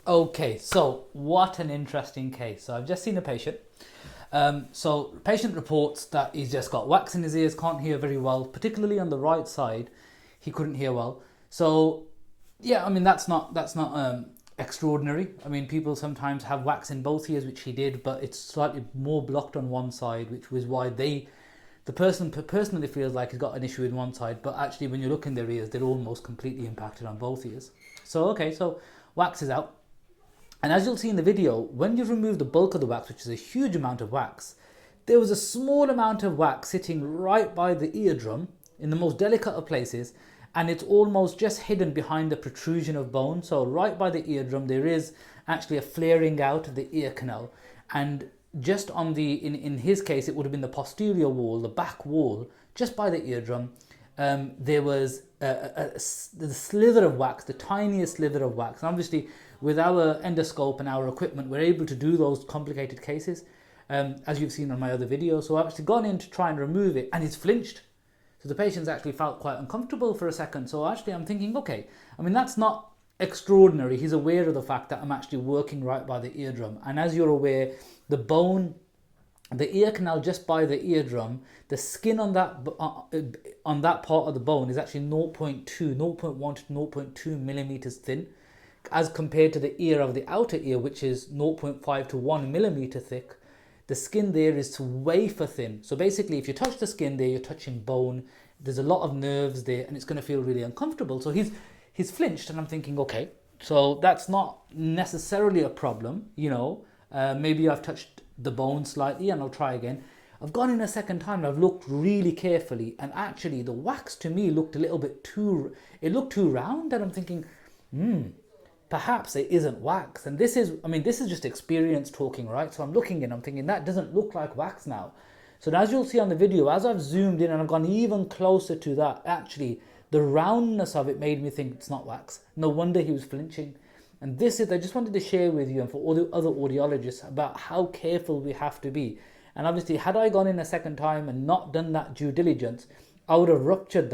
Okay, so what an interesting case. So I've just seen a patient. So patient reports that he's just got wax in his ears, can't hear very well, particularly on the right side. He couldn't hear well. So yeah, I mean that's not extraordinary. I mean people sometimes have wax in both ears, which he did, but it's slightly more blocked on one side, which was why the person personally feels like he's got an issue in one side, but actually when you look in their ears, they're almost completely impacted on both ears. So okay, so wax is out. And as you'll see in the video, when you remove the bulk of the wax, which is a huge amount of wax, there was a small amount of wax sitting right by the eardrum in the most delicate of places, and it's almost just hidden behind the protrusion of bone. So right by the eardrum, there is actually a flaring out of the ear canal. And just on in his case, it would have been the posterior wall, the back wall, just by the eardrum, there was the slither of wax, the tiniest slither of wax. And obviously, with our endoscope and our equipment, we're able to do those complicated cases, as you've seen on my other video. So I've actually gone in to try and remove it, and it's flinched. So the patient's actually felt quite uncomfortable for a second. So actually I'm thinking, okay, I mean, that's not extraordinary. He's aware of the fact that I'm actually working right by the eardrum. And as you're aware, the bone, the ear canal just by the eardrum, the skin on that part of the bone is actually 0.1 to 0.2 millimeters thin, as compared to the ear of the outer ear, which is 0.5 to 1 millimeter thick. The skin there is wafer thin. So basically, if you touch the skin there, you're touching bone. There's a lot of nerves there, and it's going to feel really uncomfortable. So he's flinched, and I'm thinking, okay, so that's not necessarily a problem, you know. Maybe I've touched the bone slightly, and I'll try again. I've gone in a second time, and I've looked really carefully, and actually the wax to me looked a little bit too round, and I'm thinking, perhaps it isn't wax. And this is just experience talking, right? So I'm looking in, I'm thinking that doesn't look like wax now. So as you'll see on the video, as I've zoomed in and I've gone even closer to that, actually the roundness of it made me think it's not wax. No wonder he was flinching. And I just wanted to share with you and for all the other audiologists about how careful we have to be. And obviously, had I gone in a second time and not done that due diligence, I would have ruptured